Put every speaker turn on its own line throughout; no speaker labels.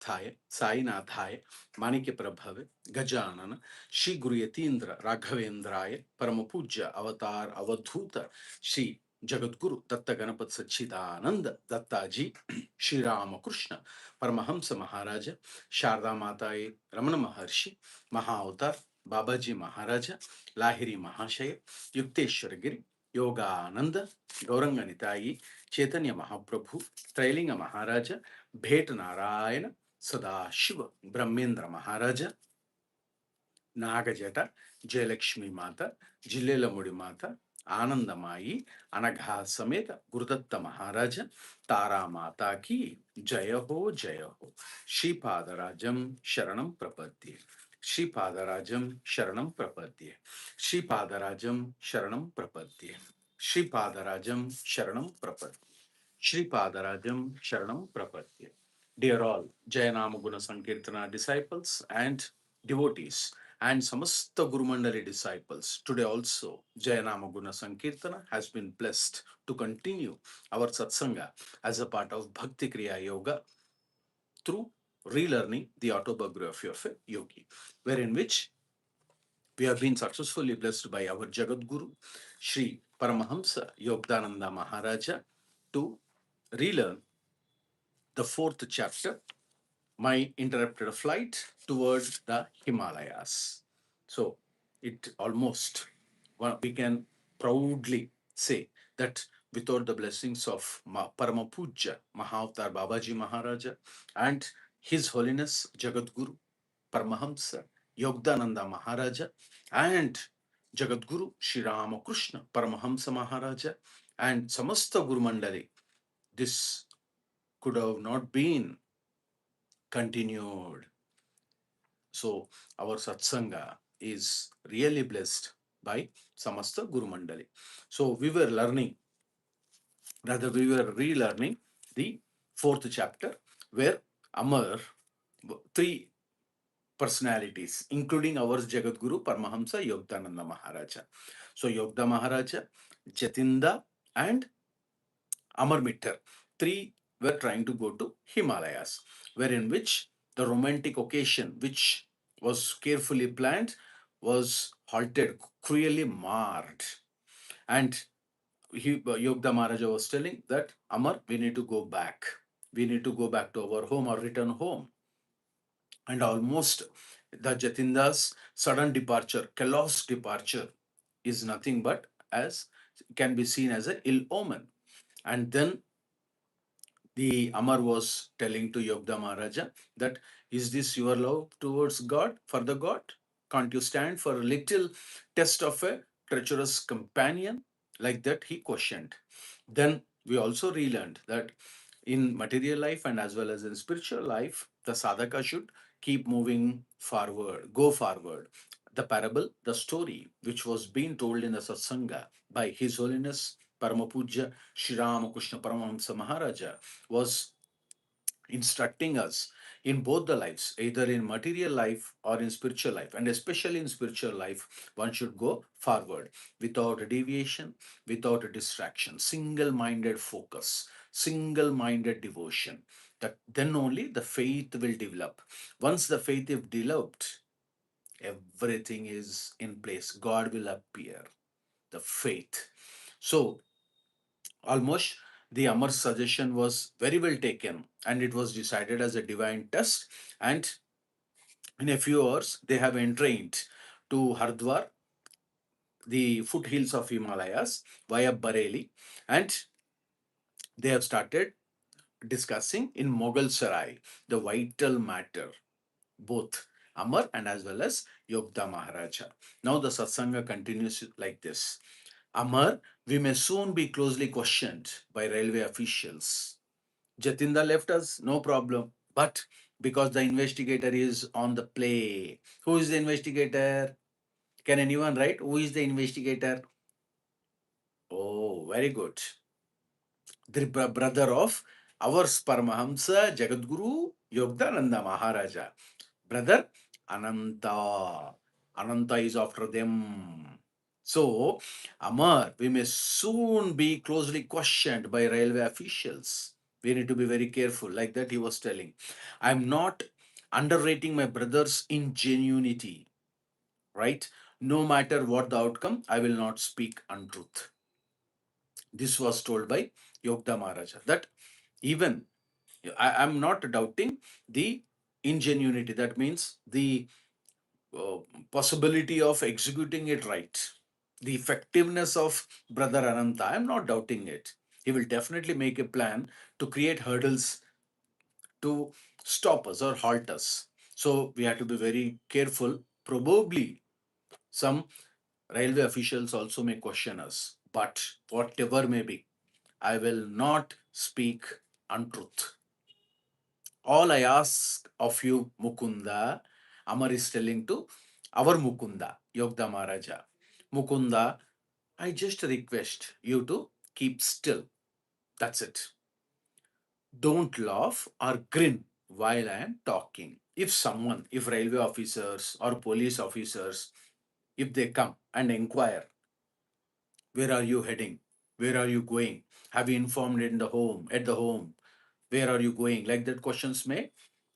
Thaya, Sainathaya, Manike Prabhave, Gajanana, Shri Guru Yatindra, Raghavendraya, Paramapuja, Avatar, Avadhuta, Shri Jagadguru, Datta Ganapat Sachidananda, Dattaji, Shri Ramakrishna, Paramahamsa Maharaja, Sharda Mataye, Ramana Maharshi, Mahavatar, Babaji Maharaja, Lahiri Mahashaya, Yukteswar Giri, Yogananda, Gauranga Nitayi, Chaitanya Mahaprabhu, Trailinga Maharaja, Bhet Narayana, Sadashiva, Brahmendra Maharaja, Nagajata, Jayalakshmi Mata, Jilelamudi Mata, Anandamayi, Anagha Sameta, Gurudatta Maharaja, Tara Mata ki, Jaya ho, Shri Padarajam Sharanam Prapadye. Shri Padarajam Sharanam Prapadye. Shri Padarajam Sharanam Prapadye. Shri Padarajam Sharanam Prapadye. Shri Padarajam Sharanam Prapadye. Dear all, Jayanama Guna Sankirtana disciples and devotees and Samastha Guru Mandali disciples, today also Jayanama Guna Sankirtana has been blessed to continue our satsanga as a part of Bhakti Kriya Yoga through relearning the autobiography of a yogi, wherein which we have been successfully blessed by our Jagat Guru, Sri Paramahamsa Yogananda Maharaja, to relearn the fourth chapter, My Interrupted Flight Towards the Himalayas. So it almost, well, we can proudly say that without the blessings of Paramapuja Mahavatar Babaji Maharaja and His Holiness Jagat Guru Paramahamsa Yogananda Maharaja and Jagat Guru Sri Ramakrishna Paramahamsa Maharaja and Samastha Guru Mandali, this could have not been continued. So our satsanga is really blessed by Samastha Guru Mandali. So we were learning, rather we were relearning the fourth chapter where Amar, three personalities, including our Jagat Guru Paramahamsa Yogananda Maharaja. So Yogda Maharaja, Jatinda and Amar Mittar, three were trying to go to Himalayas, wherein which the romantic occasion, which was carefully planned, was halted, cruelly marred. And Yogda Maharaja was telling that, Amar, we need to go back. We need to go back to our home or return home. And almost the Jatinda's sudden departure, callous departure, is nothing but as can be seen as an ill omen. And then the Amar was telling to Yogda Maharaja that, is this your love towards God, for the God? Can't you stand for a little test of a treacherous companion? Like that, he questioned. Then we also relearned that in material life and as well as in spiritual life, the sadhaka should keep moving forward, go forward. The parable, the story, which was being told in the satsanga by His Holiness Paramapuja Sri Ramakrishna Paramahamsa Maharaja, was instructing us in both the lives, either in material life or in spiritual life. And especially in spiritual life, one should go forward without a deviation, without a distraction, single minded focus, single minded devotion. That then only the faith will develop. Once the faith is developed, everything is in place. God will appear. The faith. So, almost the Amar's suggestion was very well taken and it was decided as a divine test. And in a few hours, they have entrained to Hardwar, the foothills of Himalayas, via Bareilly, and they have started discussing in Mughal Sarai the vital matter, both Amar and as well as Yogda Maharaja. Now the satsanga continues like this. Amar, we may soon be closely questioned by railway officials. Jatinda left us, no problem. But because the investigator is on the play, who is the investigator? Can anyone write? Who is the investigator? Oh, very good. The brother of our Paramahamsa Jagadguru Yogananda Maharaja. Brother Ananta. Ananta is after them. So, Amar, we may soon be closely questioned by railway officials. We need to be very careful. Like that, he was telling, I'm not underrating my brother's ingenuity, right? No matter what the outcome, I will not speak untruth. This was told by Yogda Maharaja. That even I'm not doubting the ingenuity. That means the uh, possibility of executing it right. The effectiveness of Brother Ananta, I'm not doubting it. He will definitely make a plan to create hurdles to stop us or halt us. So we have to be very careful. Probably some railway officials also may question us, but whatever may be, I will not speak untruth. All I ask of you, Mukunda, Amar is telling to our Mukunda, Yogda Maharaja. Mukunda, I just request you to keep still. That's it. Don't laugh or grin while I am talking. If someone, if railway officers or police officers, if they come and inquire, where are you heading? Where are you going? Have you informed in the home, at the home? Where are you going? Like that questions may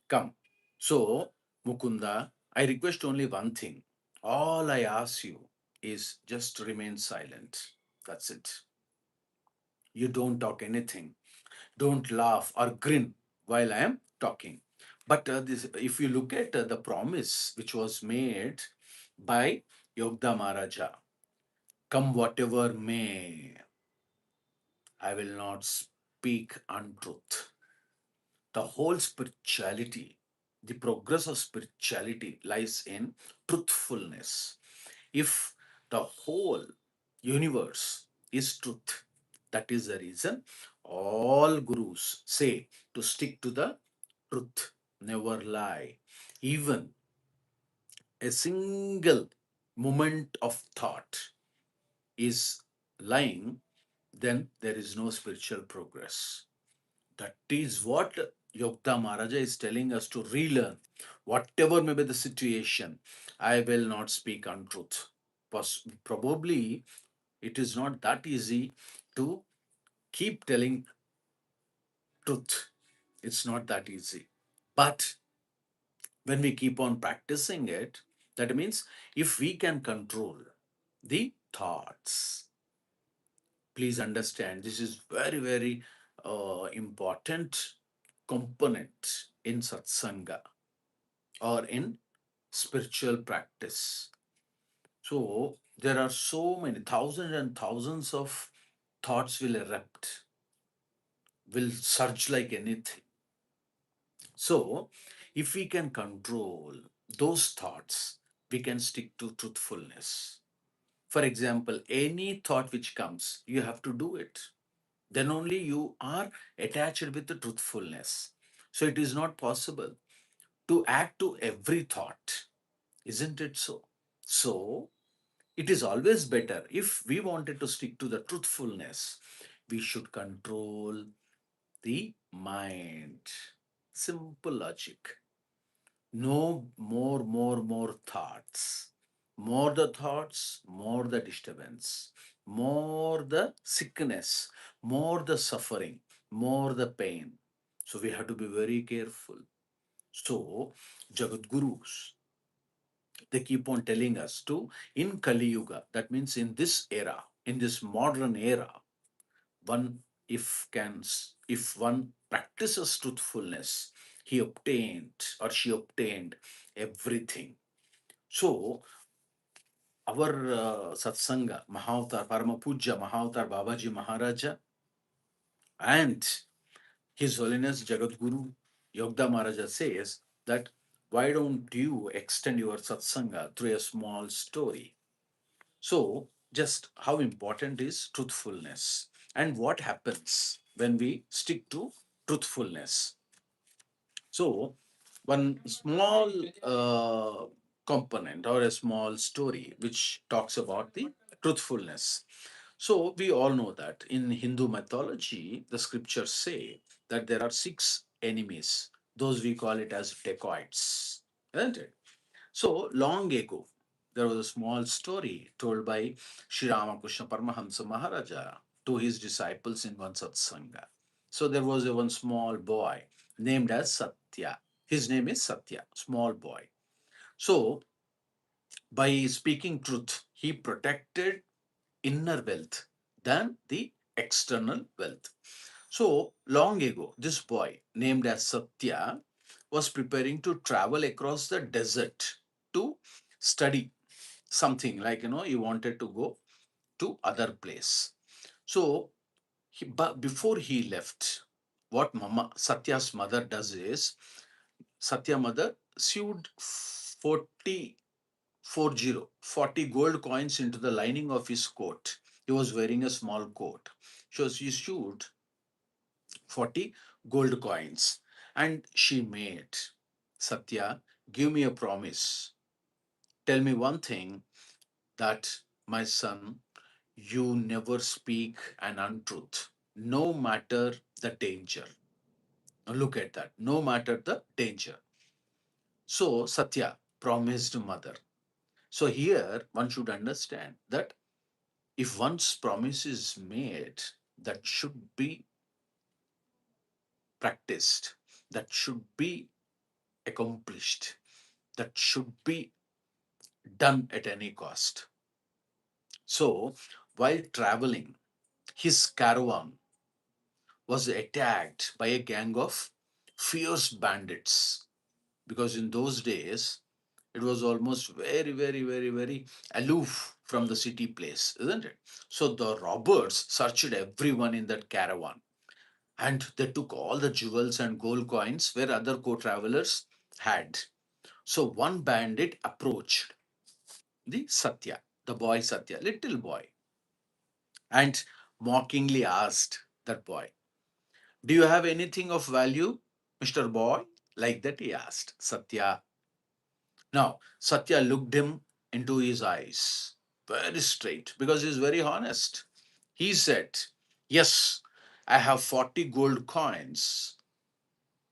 come. So, Mukunda, I request only one thing. All I ask you is just remain silent. That's it. You don't talk anything. Don't laugh or grin while I am talking. But if you look at the promise which was made by Yogda Maharaja, come whatever may, I will not speak untruth. The whole spirituality, the progress of spirituality lies in truthfulness. If the whole universe is truth, that is the reason all gurus say to stick to the truth, never lie. Even a single moment of thought is lying, then there is no spiritual progress. That is what Yogda Maharaja is telling us to relearn. Whatever may be the situation, I will not speak untruth. Probably it is not that easy to keep telling truth. It's not that easy. But when we keep on practicing it, that means if we can control the thoughts, please understand this is very, very important component in satsanga or in spiritual practice. So there are so many thousands and thousands of thoughts will erupt, will surge like anything. So if we can control those thoughts, we can stick to truthfulness. For example, any thought which comes, you have to do it. Then only you are attached with the truthfulness. So it is not possible to act to every thought. Isn't it so? So it is always better if we wanted to stick to the truthfulness, we should control the mind. Simple logic. No more thoughts. More the thoughts, more the disturbance, more the sickness, more the suffering, more the pain. So we have to be very careful. So Jagat Gurus, they keep on telling us to in Kali Yuga, that means in this era, in this modern era, one if one practices truthfulness, he obtained or she obtained everything. So our satsanga, Mahavatar, Parama Puja Mahavatar Babaji Maharaja and His Holiness Jagat Guru Yogda Maharaja says that why don't you extend your satsanga through a small story? So, just how important is truthfulness and what happens when we stick to truthfulness? So, one small component or a small story which talks about the truthfulness. So, we all know that in Hindu mythology, the scriptures say that there are six enemies. Those we call it as dacoits, isn't it? So long ago, there was a small story told by Sri Ramakrishna Paramahansa Maharaja to his disciples in one satsanga. So there was a one small boy named as Satya. His name is Satya, small boy. So by speaking truth, he protected inner wealth than the external wealth. So long ago, this boy named as Satya was preparing to travel across the desert to study something, like he wanted to go to other place. So but before he left, what Mama Satya's mother does is, Satya mother sewed 40 gold coins into the lining of his coat. He was wearing a small coat. So she sewed 40 gold coins and she made, Satya, give me a promise. Tell me one thing, that my son, you never speak an untruth, no matter the danger. Now look at that, no matter the danger. So Satya promised mother. So here one should understand that if one's promise is made, that should be practiced, that should be accomplished, that should be done at any cost. So while traveling, his caravan was attacked by a gang of fierce bandits, because in those days it was almost very, very, very, very aloof from the city place, isn't it? So the robbers searched everyone in that caravan and they took all the jewels and gold coins where other co-travelers had. So one bandit approached the Satya, the boy Satya, little boy, and mockingly asked that boy, do you have anything of value, Mr. Boy? Like that he asked Satya. Now, Satya looked him into his eyes very straight because he's very honest. He said, yes, I have 40 gold coins.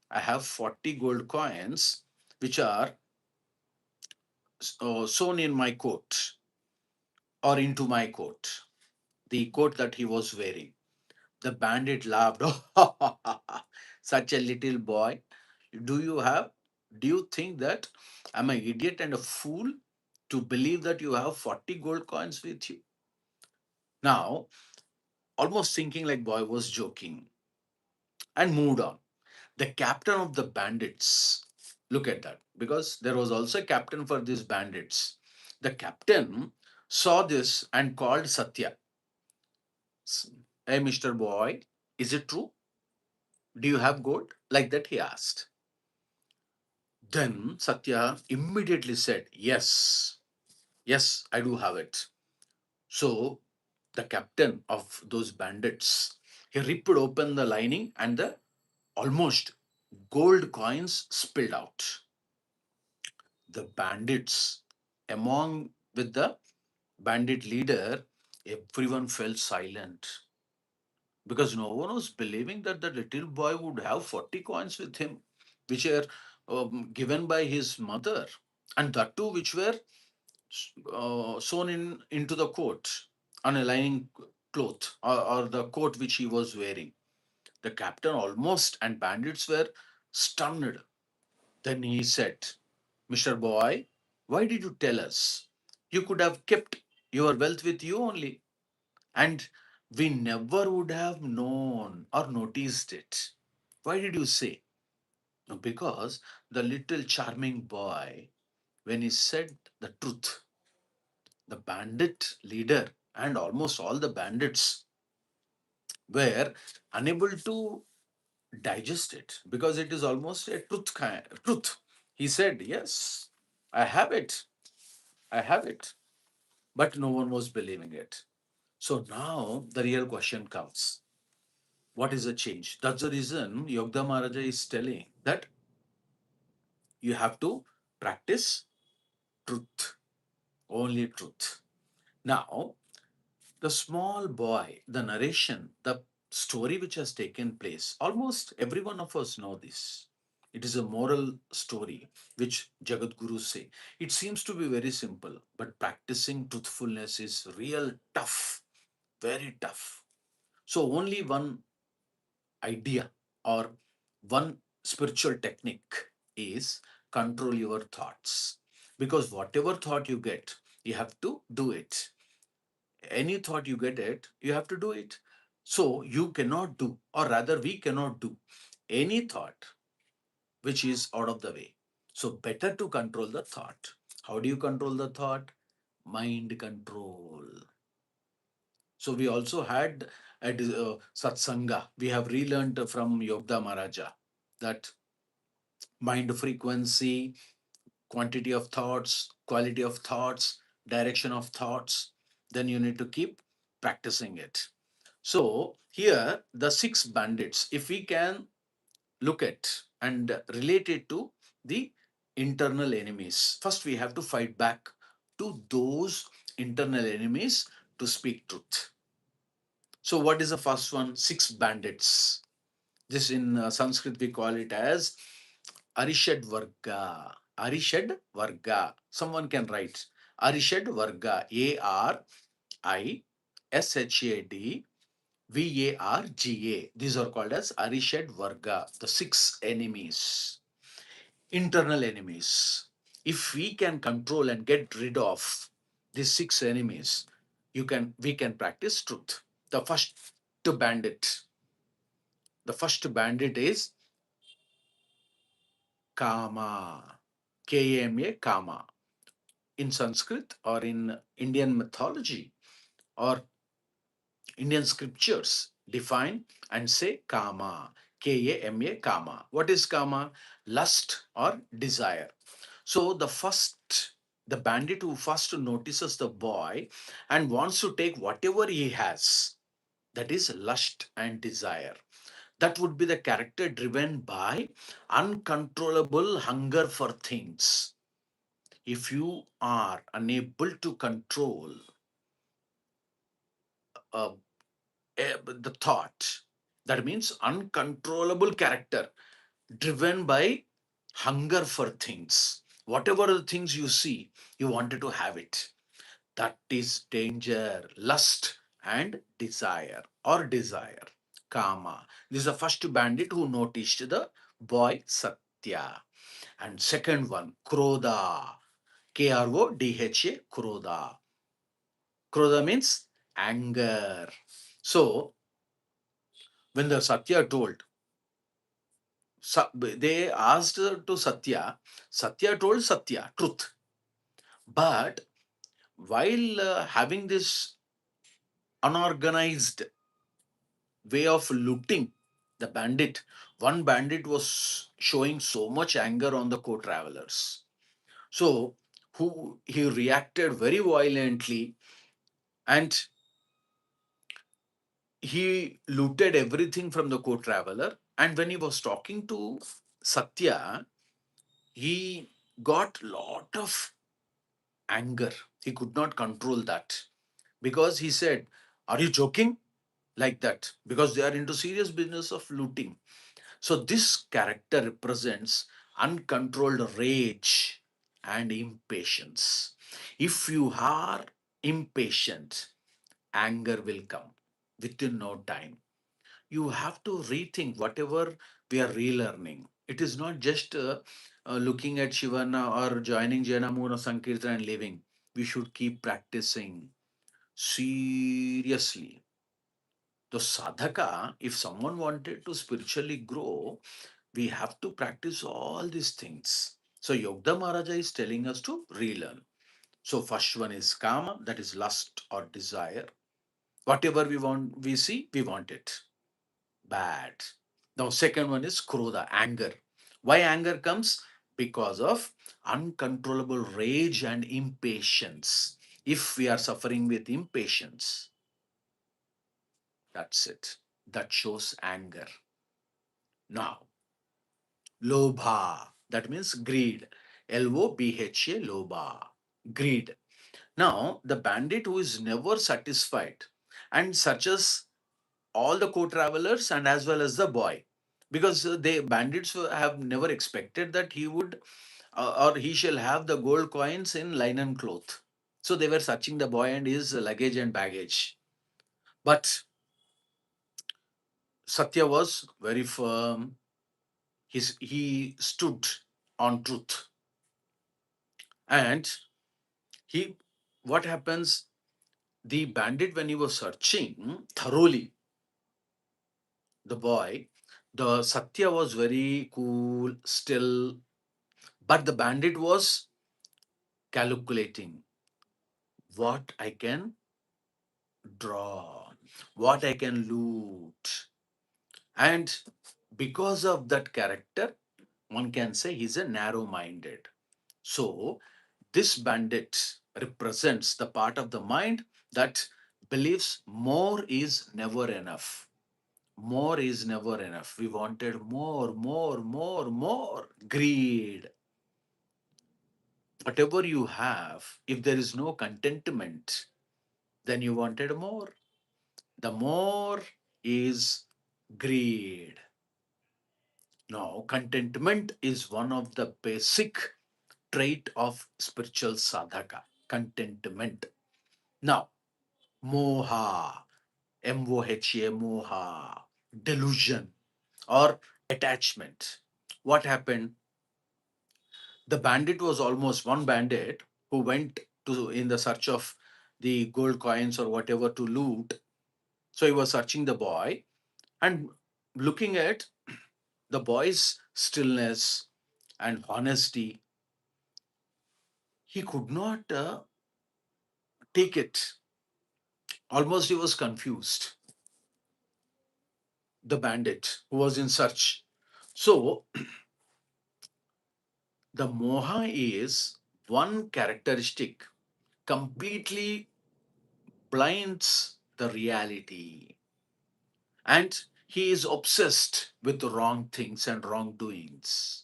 I have 40 gold coins which are sewn in my coat or into my coat, the coat that he was wearing. The bandit laughed. Such a little boy. Do you have, do you think that I'm an idiot and a fool to believe that you have 40 gold coins with you? Now, almost thinking like boy was joking and moved on. The captain of the bandits, look at that, because there was also a captain for these bandits. The captain saw this and called Satya. Hey, Mr. Boy, is it true? Do you have gold? Like that, he asked. Then Satya immediately said, yes, yes, I do have it. So the captain of those bandits, he ripped open the lining and the almost gold coins spilled out. The bandits, among with the bandit leader, everyone fell silent because no one was believing that the little boy would have 40 coins with him, which are given by his mother, and that too, which were sewn into the coat on a lining cloth, or the coat which he was wearing. The captain almost and bandits were stunned. Then he said, Mr. Boy, why did you tell us? You could have kept your wealth with you only, and we never would have known or noticed it. Why did you say? "No, because the little charming boy, when he said the truth, the bandit leader and almost all the bandits were unable to digest it because it is almost a truth. He said, yes, I have it. I have it. But no one was believing it. So now the real question comes. What is the change? That's the reason Yogda Maharaja is telling that you have to practice truth, only truth. Now, the small boy, the narration, the story which has taken place, almost every one of us know this. It is a moral story which Jagat Guru say. It seems to be very simple, but practicing truthfulness is real tough, very tough. So only one idea or one spiritual technique is control your thoughts. Because whatever thought you get, you have to do it. Any thought you get it, you have to do it. So you cannot do, or rather, we cannot do any thought which is out of the way. So better to control the thought. How do you control the thought? Mind control. So we also had a satsanga. We have relearned from Yogda Maharaja that mind frequency, quantity of thoughts, quality of thoughts, direction of thoughts. Then you need to keep practicing it. So here the six bandits, if we can look at and relate it to the internal enemies, first we have to fight back to those internal enemies to speak truth. So what is the first one? Six bandits. This in Sanskrit we call it as Arishadvarga. Arishadvarga. Someone can write Arishadvarga. Arishadvarga. These are called as Arishadvarga. The six enemies, internal enemies. If we can control and get rid of these six enemies, we can practice truth. The bandit. The first bandit is Kama. Kama, Kama. In Sanskrit or in Indian mythology or Indian scriptures, define and say Kama. Kama, Kama. What is Kama? Lust or desire. So the bandit who first notices the boy and wants to take whatever he has, that is lust and desire. That would be the character driven by uncontrollable hunger for things. If you are unable to control uh, the thought, that means uncontrollable character driven by hunger for things. Whatever the things you see, you wanted to have it. That is danger, lust and desire or desire. Kama. This is the first bandit who noticed the boy Satya. And second one, Krodha. Krodha. Krodha. Krodha means anger. So when the Satya told, they asked to Satya, Satya told Satya, truth. But while having this unorganized way of looting, the bandit, one bandit was showing so much anger on the co-travelers. So who he reacted very violently and he looted everything from the co-traveler. And when he was talking to Satya, he got lot of anger. He could not control that because he said, "Are you joking?" Like that, because they are into serious business of looting. So this character represents uncontrolled rage and impatience. If you are impatient, anger will come within no time. You have to rethink whatever we are relearning. It is not just looking at Shivana or joining Janamuna Sankirtan and living. We should keep practicing seriously. The sadhaka, if someone wanted to spiritually grow, we have to practice all these things. So Yogda Maharaja is telling us to relearn. So first one is kama, that is lust or desire. Whatever we want, we see, we want it. Bad. Now second one is krodha, anger. Why anger comes? Because of uncontrollable rage and impatience. If we are suffering with impatience, that's it. That shows anger. Now, lobha, that means greed. Lobha, lobha, greed. Now, the bandit who is never satisfied and searches all the co-travelers and as well as the boy, because they bandits have never expected that he would or he shall have the gold coins in linen cloth. So they were searching the boy and his luggage and baggage. But Satya was very firm. He stood on truth. And he, what happens, the bandit, when he was searching thoroughly the boy, the Satya was very cool, still, but the bandit was calculating what I can draw, what I can loot. And because of that character, one can say he's a narrow minded. So, this bandit represents the part of the mind that believes more is never enough. More is never enough. We wanted more, more, more, more. Greed. Whatever you have, if there is no contentment, then you wanted more. The more is greed. Now, contentment is one of the basic trait of spiritual sadhaka. Contentment. Now, moha, M-O-H-A, moha, delusion or attachment. What happened? The bandit was almost one bandit who went to in the search of the gold coins or whatever to loot. So he was searching the boy and looking at the boy's stillness and honesty. He could not take it. Almost he was confused. The bandit who was in search. So the moha is one characteristic completely blinds the reality, and he is obsessed with the wrong things and wrongdoings.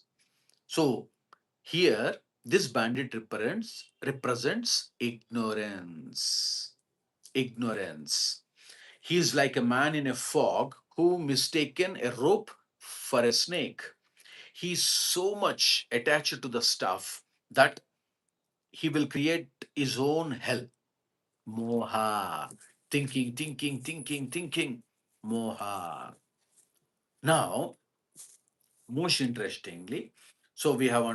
So here this bandit represents ignorance. Ignorance. He is like a man in a fog who mistaken a rope for a snake. He's so much attached to the stuff that he will create his own hell. Moha. Thinking, thinking, thinking, thinking. Moha. Now, most interestingly, so we have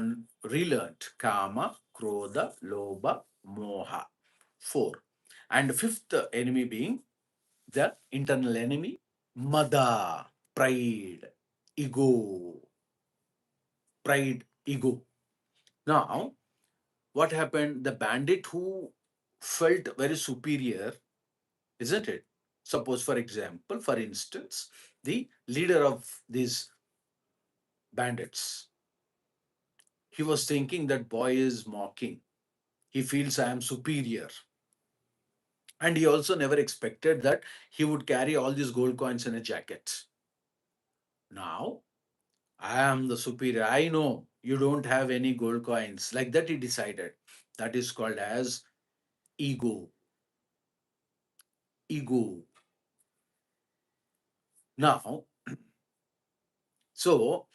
relearned kama, krodha, lobha, moha. Four. And fifth enemy being the internal enemy, mada, pride, ego, pride, ego. Now, what happened? The bandit who felt very superior, isn't it? Suppose, for example, for instance, the leader of these bandits, he was thinking that boy is mocking. He feels I am superior. And he also never expected that he would carry all these gold coins in a jacket. Now, I am the superior. I know you don't have any gold coins. Like that, he decided. That is called as ego. Ego. Now, so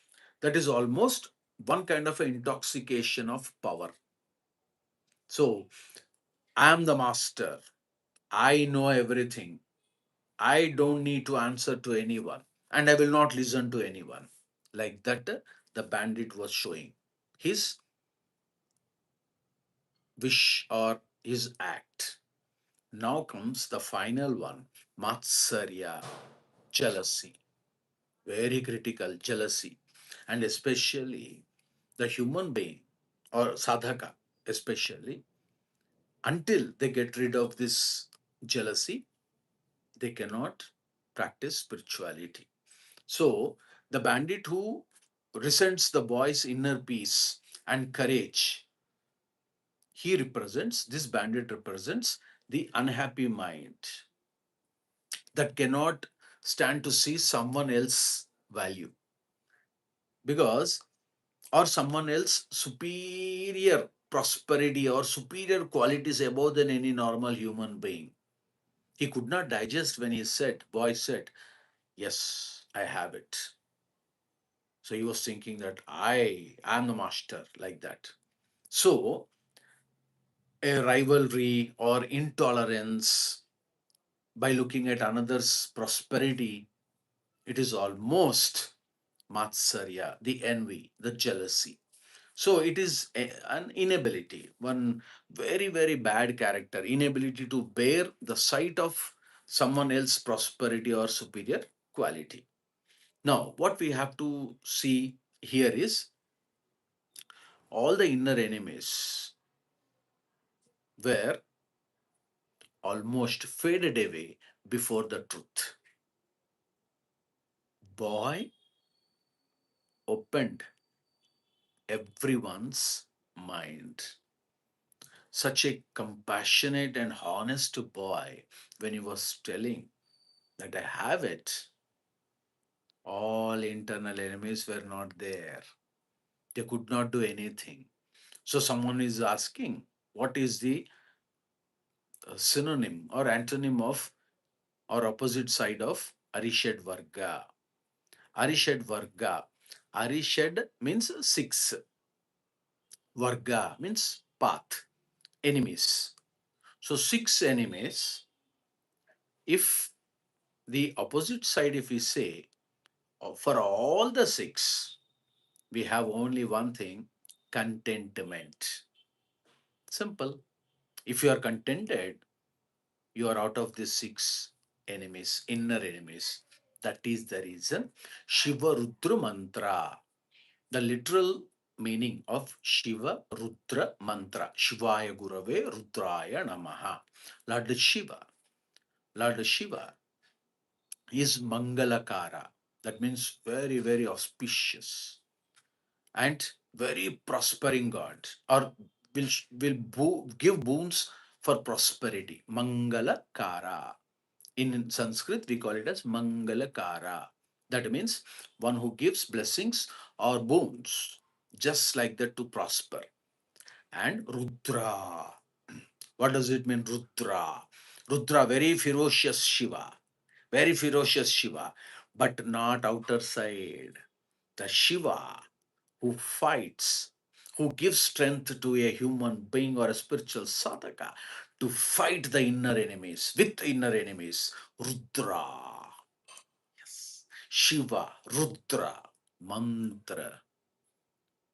that is almost one kind of an intoxication of power. So I am the master. I know everything. I don't need to answer to anyone. And I will not listen to anyone. Like that, the bandit was showing his wish or his act. Now comes the final one, Matsarya, jealousy. Very critical, jealousy. And especially the human being or sadhaka, especially, until they get rid of this jealousy, they cannot practice spirituality. So, the bandit who resents the boy's inner peace and courage, this bandit represents the unhappy mind that cannot stand to see someone else value, because or someone else superior prosperity or superior qualities above than any normal human being. He could not digest when boy said, yes, I have it. So he was thinking that I am the master, like that. So a rivalry or intolerance by looking at another's prosperity, It is almost matsarya, the envy, the jealousy. So it is an inability, one very, very bad character, inability to bear the sight of someone else's prosperity or superior quality. Now, what we have to see here is all the inner enemies were almost faded away before the truth. Boy opened everyone's mind. Such a compassionate and honest boy when he was telling that I have it. All internal enemies were not there. They could not do anything. So someone is asking, what is the synonym or antonym of or opposite side of Arishadvarga? Arishadvarga. Arishad means six. Varga means path. Enemies. So six enemies. If the opposite side, if we say, for all the six, we have only one thing, contentment. Simple. If you are contented, you are out of these six enemies, inner enemies. That is the reason Shiva Rudra Mantra. The literal meaning of Shiva Rudra Mantra. Shivaya Gurave Rudraya Namaha. Lord Shiva. Lord Shiva is Mangalakara. That means very, very auspicious and very prospering God, or will give boons for prosperity. Mangalakara. In Sanskrit, we call it as Mangalakara. That means one who gives blessings or boons, just like that, to prosper. And Rudra. What does it mean, Rudra? Rudra, very ferocious Shiva. Very ferocious Shiva, but not outer side. The Shiva who fights, who gives strength to a human being or a spiritual sadhaka to fight the inner enemies, with inner enemies. Rudra. Yes. Shiva, Rudra, Mantra.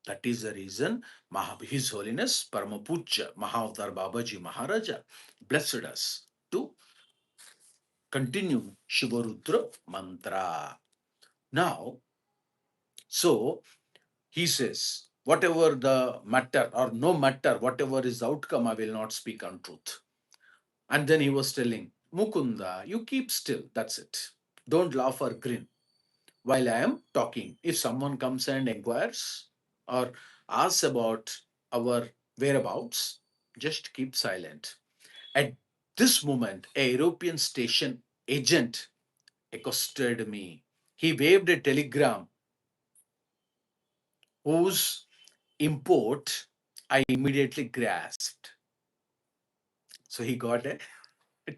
That is the reason His Holiness Paramapuja Mahavatar Babaji Maharaja blessed us to continue Shiva Rudra mantra. Now, so he says, whatever the matter or no matter, whatever is the outcome, I will not speak untruth. And then he was telling, Mukunda, you keep still. That's it. Don't laugh or grin while I am talking. If someone comes and inquires or asks about our whereabouts, just keep silent. At this moment, a European station agent accosted me. He waved a telegram whose import I immediately grasped. So he got a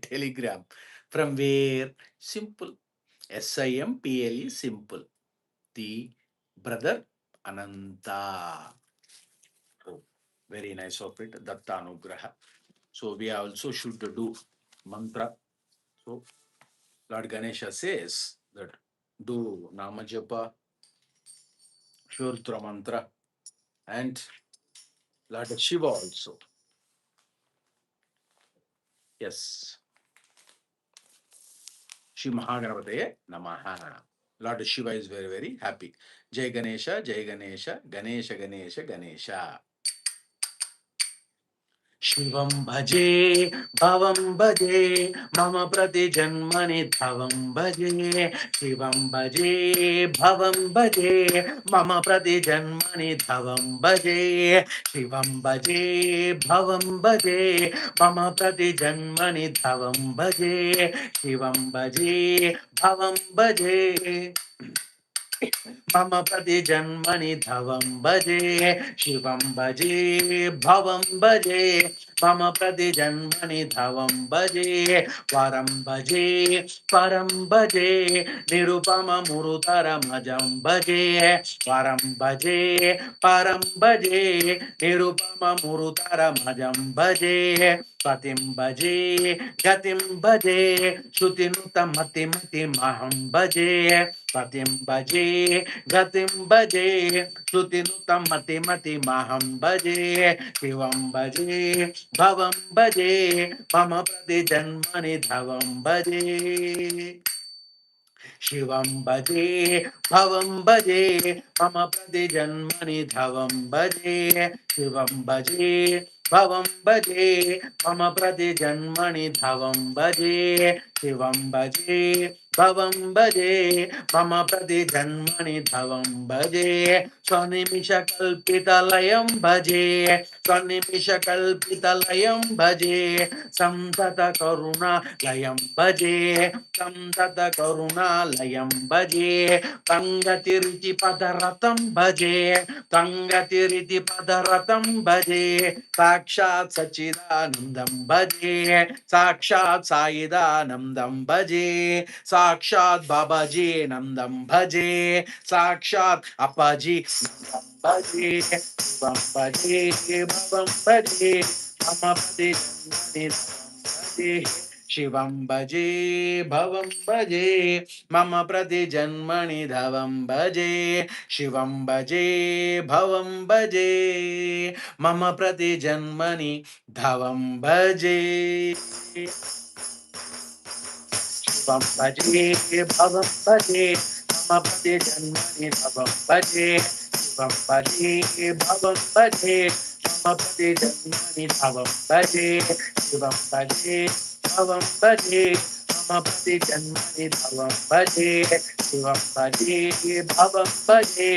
telegram from where? Simple. SIMPLE, simple. The brother Ananta. Oh, very nice of it. Datta Anugraha. So we also should do mantra. So Lord Ganesha says that do Namajapa, Shurtra mantra, and Lord Shiva also. Yes. Shri Mahaganapataye Namaha. Lord Shiva is very, very happy. Jai Ganesha, Jai Ganesha, Ganesha, Ganesha, Ganesha. शिवं भजे भवं भजे मम प्रतिजन्मनि धवं भजे शिवं भजे भवं भजे मम प्रतिजन्मनि धवं भजे शिवं भजे भवं भजे मम प्रतिजन्मनि धवं भजे शिवं भजे भवं भजे मम प्रतिजन्मनि धवं भजे शिवं भजे भवं भजे मम प्रतिजन्मनि धवं भजे वरं भजे परं भजे निरुपममुरुतरमजं भजे वरं भजे परं भजे निरुपममुरुतरमजं भजे पतिं भजे गतिं भजे श्रुतिनुतमतिमतिमहं भजे पतिं भजे गतिं भजे श्रुतिनुतमतिमतिमहं भजे शिवं भजे भवं भजे मम प्रतिजन्मनि धवं भजे शिवं भजे भवं भजे मम प्रतिजन्मनि धवं भजे शिवं भजे भवं भजे मम प्रतिजन्मनि धवं भजे शिवं भजे भवं भजे मम प्रतिजन्मनि धवं भजे स्वनिमिषकल्पितलयं भजे स्वनिमिषकल्पितलयं भजे संततकरुणालयं भजे संततकरुणालयं भजे तङ्गतिरितिपदरतं भजे तङ्गतिरितिपदरतं भजे साक्षात् सच्चिदानन्दं भजे साक्षात् सायिदानन्दं भजे साक्षात् बाबाजी नन्दं भजे साक्षात् अप्पाजी भजे शिवं भजे भवं भजे मम प्रतिजन्मनि भजे शिवं भजे भवं भजे मम प्रतिजन्मनि धवं भजे शिवं भजे भवं भजे मम प्रतिजन्मनि धवं भजे शिवं भजे भवं भजे मम प्रतिजन्मनि धवं भजे शिवं भजे भवं भजे मम प्रतिजन्मनि धवं भजे शिवं भजे भवं भजे मम प्रतिजन्मनि धवं भजे शिवं भजे भवं भजे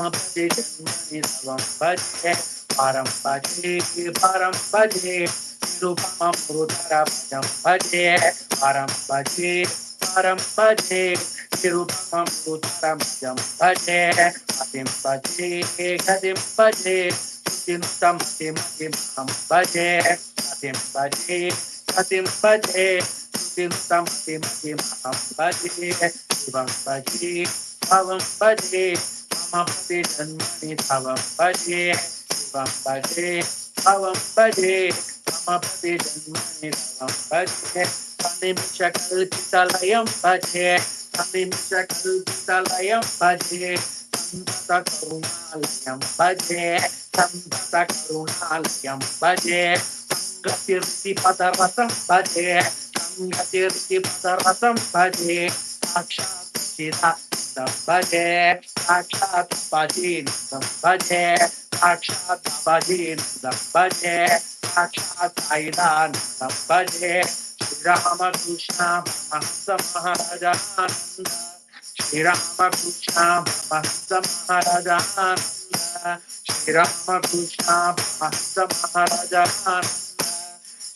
मम प्रतिजन्मनि धवं भजे परं भजे परं भजे निरुपममृतरमजं भजे परं भजे परं भजे निरुपममृतरमजं भजे पतिं भजे गतिं भजे श्रुतिनुतमतिमतिमहं भजे पतिं भजे गतिं भजे श्रुतिनुतमतिमतिमहं भजे शिवं भजे भवं भजे मम प्रतिजन्मनि धवं भजे शिवं भजे भवं भजे मम प्रतिजन्मनि धवं भजे सन्निमिषकल्पितलयं भजे सन्निमिषकल्पितलयं भजे संततकरुणालयं भजे संततकरुणालयं भजे गतिर्तिपदरतं भजे गतिर्तिपदरतं भजे साक्षात् चिदानन्दं भजे साक्षात् बाजीनन्दं भजे साक्षात् बाजीनन्दं भजे साक्षात् सायिदानन्दं भजे श्रीरामकृष्ण परमहंस महाराजानन्द श्रीरामकृष्ण परमहंस महाराजानन्द श्रीरामकृष्ण परमहंस महाराजानन्द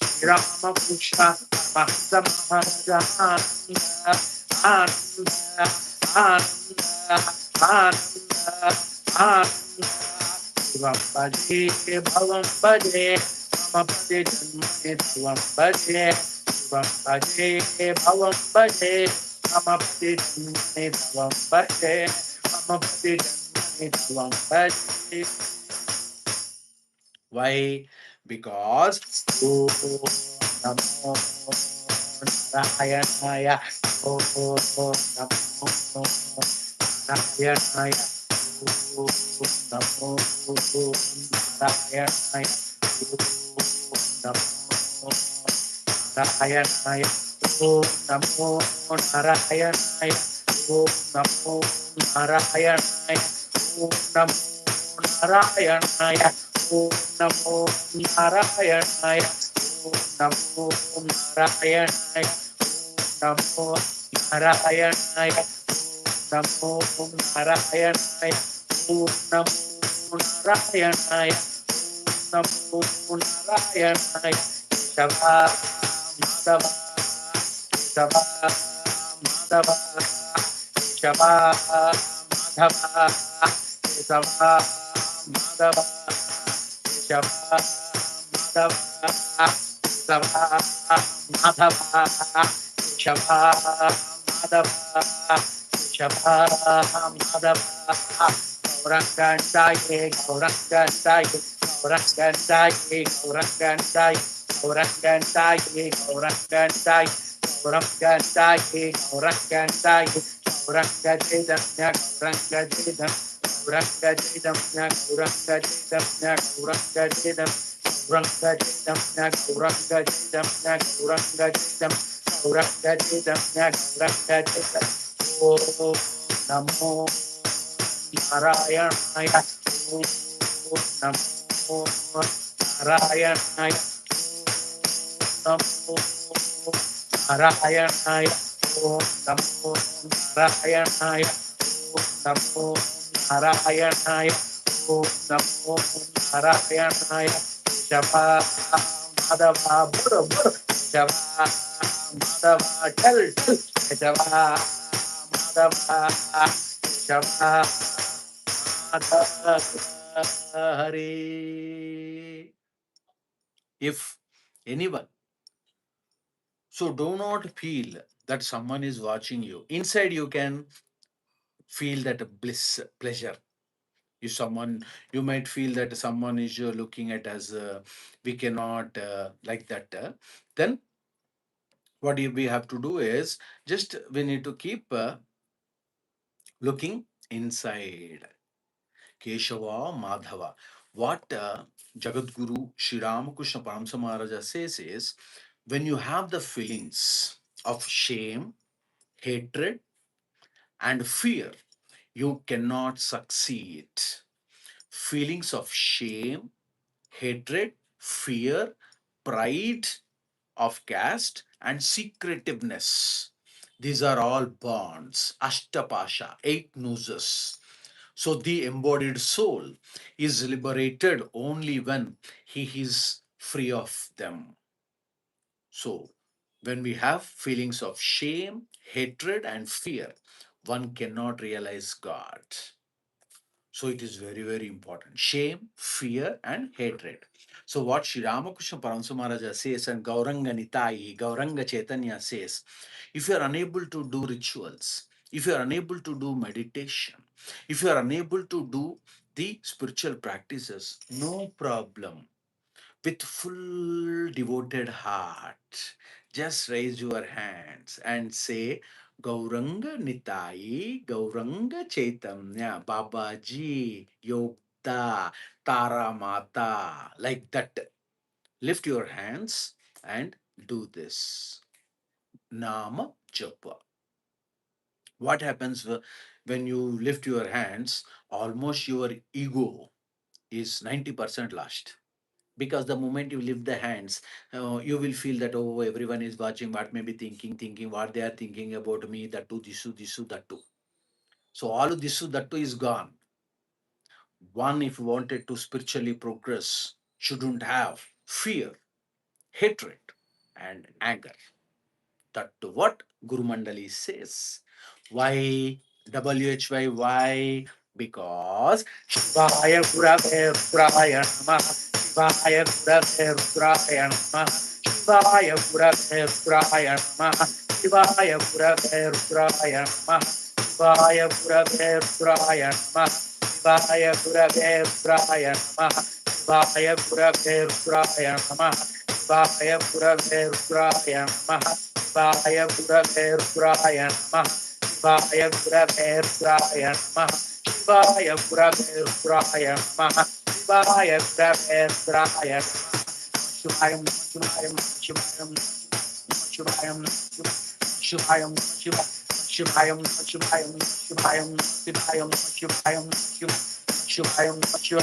श्रीरामकृष्ण परमहंस महाराजानन्द आनन्द आनन्द आनन्द आनन्द शिवं भजे भवं भजे मम प्रतिजन्मनि धवं भजे शिवं भजे भवं भजे मम प्रतिजन्मनि धवं भजे मम प्रतिजन्मनि धवं भजे Why? Because Namo Narayanaya Namo Narayanaya Namo Narayanaya Namo Narayanaya Namo Narayanaya Namo Narayanaya Namo Narayanaya Namo Narayanaya Namo Narayanaya Namo Narayanaya Namo Narayanaya Namo Narayanaya Namo Narayanaya Shava Madhava Shava Madhava Shava Madhava Shava Madhava Shava Namo Narayanaya. Namo Narayanaya. Namo Narayanaya. Namo Narayanaya. Namo Narayanaya. Namo Narayanaya. Japa Madhava Buru Buru. Japa Madhava Tell Japa Madhava Japa Madhava Hare. If anyone, so do not feel that someone is watching you. Inside you can feel that bliss, pleasure. If someone, you might feel that someone is looking at us, we cannot like that. Then what we have to do is just we need to keep looking inside. Keshava Madhava. What Jagadguru Sri Ramakrishna Paramsa Maharaja says is, when you have the feelings of shame, hatred, and fear, you cannot succeed. Feelings of shame, hatred, fear, pride of caste, and secretiveness. These are all bonds, Ashtapasha, eight nooses. So the embodied soul is liberated only when he is free of them. So when we have feelings of shame, hatred, and fear, one cannot realize God. So it is very, very important. Shame, fear, and hatred. So what Sri Ramakrishna Paramsa Maharaja says and Gauranga Nitai, Gauranga Chaitanya says, if you are unable to do rituals, if you are unable to do meditation, if you are unable to do the spiritual practices, no problem. With full devoted heart, just raise your hands and say, Gauranga Nitai, Gauranga Chaitanya, Babaji, Yogda, Tara Mata, like that. Lift your hands and do this. Nama Japa. What happens when you lift your hands? Almost your ego is 90% lost, because the moment you lift the hands, you will feel that, oh, everyone is watching, what may be thinking what they are thinking about me, that too, this too, that too. So all of this too, that too is gone. One, if wanted to spiritually progress, shouldn't have fear, hatred, and anger. That to what Guru Mandali says. Why? WHY, why? Because Shivaya Gurave Rudraya Namaha. Shivaya Gurave Rudraya Namaha. Shivaya Gurave Rudraya Namaha. Shivaya Gurave Rudraya Namaha. Shivaya Gurave Rudraya Namaha. Shivaya Gurave Rudraya Namaha. Shivaya Gurave Rudraya Namaha. Shivaya Gurave Rudraya Namaha. Shivaya Gurave Rudraya Namaha. Shivaya Gurave Rudraya Namaha. Shivaya Gurave Rudraya Namaha. Shivaya Gurave Rudraya Namaha. Shivaya Shivaya Shivaya Shivaya Shivaya Shivaya Shivaya Shivaya Shivaya Shivaya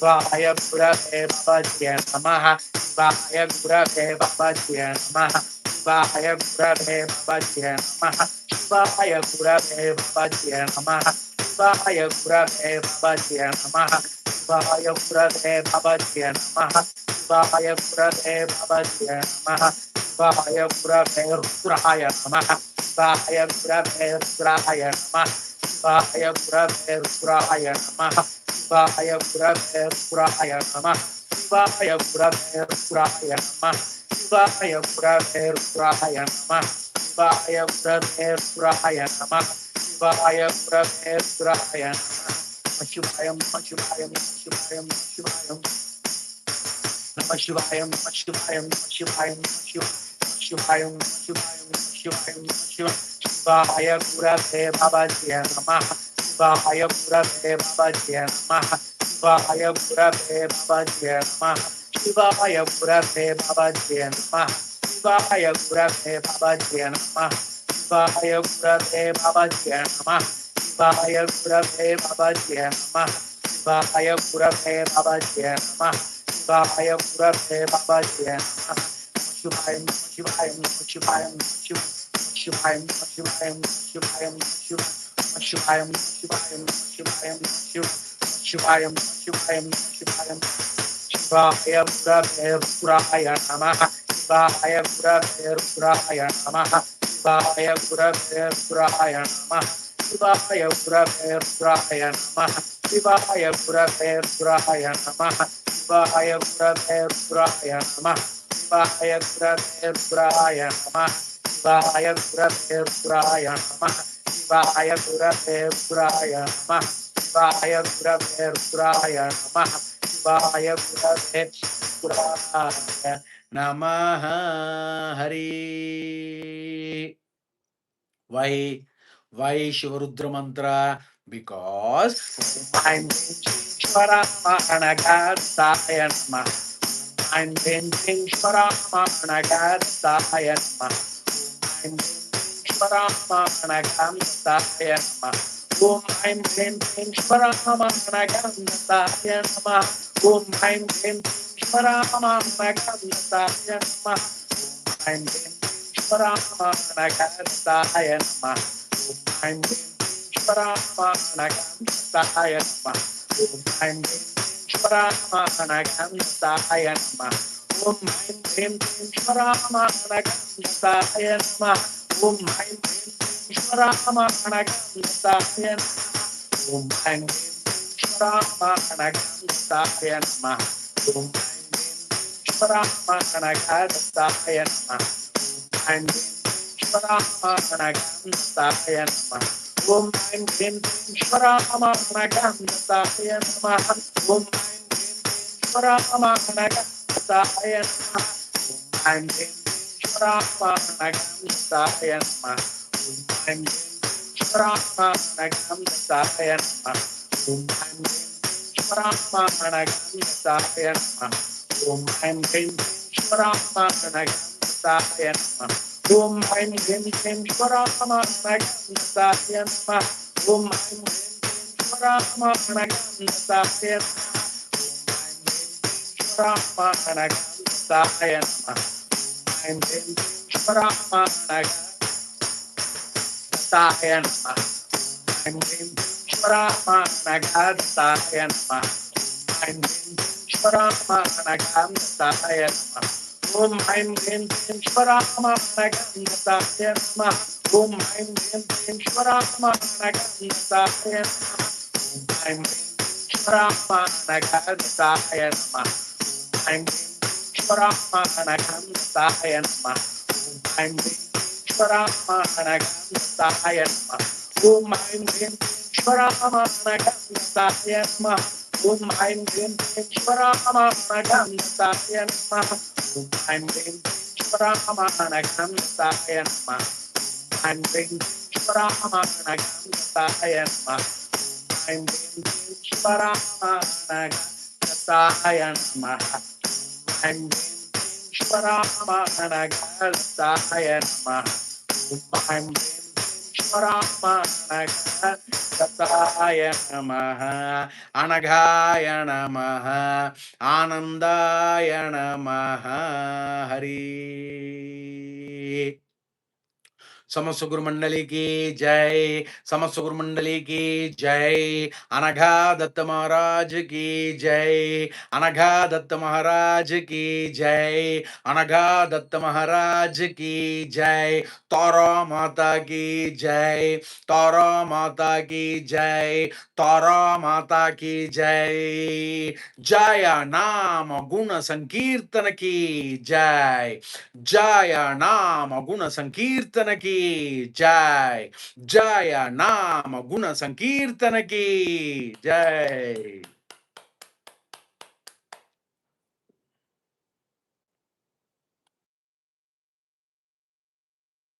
Shivaya Gurave Bhagya Namaha. Shivaya Gurave Bhagya Namaha. Shivaya Gurave Bhagya Namaha. Shivaya Gurave Bhagya Namaha. Shivaya Gurave Bhagya Namaha. Shivaya Gurave Bhagya Namaha. Shivaya Gurave Bhagya Namaha. Shivaya Gurave Rudraya Namaha. Shivaya Gurave Rudraya Namaha. Shivaya Gurave Rudraya Namaha. Shivaya Gurave Rudraya Namaha. Shivaya Gurave Rudraya Namah. Shivaya Gurave Rudraya Namah. Shivaya Gurave Rudraya Namah. Shivaya Gurave Rudraya Namah. Shivayam, Shivayam, Shivayam, Shivayam. Namah Shivayam, Namah Shivayam, Namah Shivayam, Shivayam, Shivayam, Shivayam, Shivayam. Shivaya Gurave Babajya Namah. Shivaya Gurave Babajya Namah. Shivaya Gurave Babajya Namah. Shivaya Gurave Babajya Namah. Shivaya Gurave Babajya Namah. Shivaya Gurave Babajya Namah. Shivaya Gurave Babajya Namah. Shivaya Gurave Babajya Namah. Shivaya Gurave Babajya Namah. Shivayam, Shivayam, Shivayam, Shivayam, Shivayam, Shivayam, Shivayam, Shivayam, Shivayam, Shivayam, Shivayam, Shivayam, Shivayam. Shivaya Gurave Rudraya Namah. Shivaya Gurave Rudraya Namah. Shivaya Gurave Rudraya Namah. Shivaya Gurave Rudraya Namah. Shivaya Gurave Rudraya Namah. Shivaya Gurave Rudraya Namah. Shivaya Gurave Rudraya Namah. Shivaya Gurave Rudraya Namah. Shivaya Gurave Rudraya Namah. Shivaya Gurave Rudraya Namah. Shivaya Gurave Rudraya Namah. Hari. Why Shivarudra mantra? Because I'm Paramanagatsaya Namah. I'm Paramanagatsaya Namah. I'm Paramanagatsaya Namah. I'm Paramanagatsaya Namah. I'm Paramanagatsaya Namah. I'm Paramanagatsaya Namah. I'm Paramanagatsaya Namah. I'm Paramanagatsaya Namah. Om Haim Hrim Paramanagatsaya Namah. Om Haim Hrim Paramanagatsaya Namah. Om Haim Hrim Paramanagatsaya Namah. Om Haim Hrim Paramanagatsaya Namah. I'm Paramanagatsaya Namah. Om Haim Hrim Paramanagatsaya Namah. Om Haim Hrim Paramanagatsaya Namah. Om Haim Hrim Paramanagatsaya Namah. Om Haim Hrim Paramanagatsaya Namah. Om Haim Hrim Paramanagatsaya Namah. Om Haim Hrim Paramanagatsaya Namah. Om Haim Hrim Paramanagatsaya Namah. Om Haim Hrim Paramanagatsaya Paramanagatsaya Namah. Om Haim Hrim Paramanagatsaya Namah. Om Haim Hrim Paramanagatsaya Namah. Om Haim Hrim Paramanagatsaya Namah. Om Haim Hrim Paramanagatsaya Namah. Om Haim Hrim Paramanagatsaya Namah. Om Haim Hrim Paramanagatsaya Namah. Om Haim Hrim Paramanagatsaya Namah. Om Haim Hrim Paramanagatsaya Namah. Om Haim Hrim Paramanagatsaya Namah. Om Haim Hrim Paramanagatsaya Namah. Om Haim Hrim Paramanagatsaya Namah. Om Haim Hrim Paramanagatsaya Namah. Om Haim Hrim Paramanagatsaya Namah. Om Haim Hrim Paramanagatsaya Namah. Om Haim Hrim Paramanagatsaya Namah. Anagaya Namah. Anandaya Namah. Hari. समस्त गुरु मंडली की जय, समस्त गुरु मंडली की जय, अनघा दत्त महाराज की जय, अनघा दत्त महाराज की जय, अनघा दत्त महाराज की जय, तारा माता की जय, तारा माता की जय, तारा माता की जय, जय नाम गुण संकीर्तन की जय, जय नाम गुण संकीर्तन की जय, जय नाम गुण संकीर्तन की जय।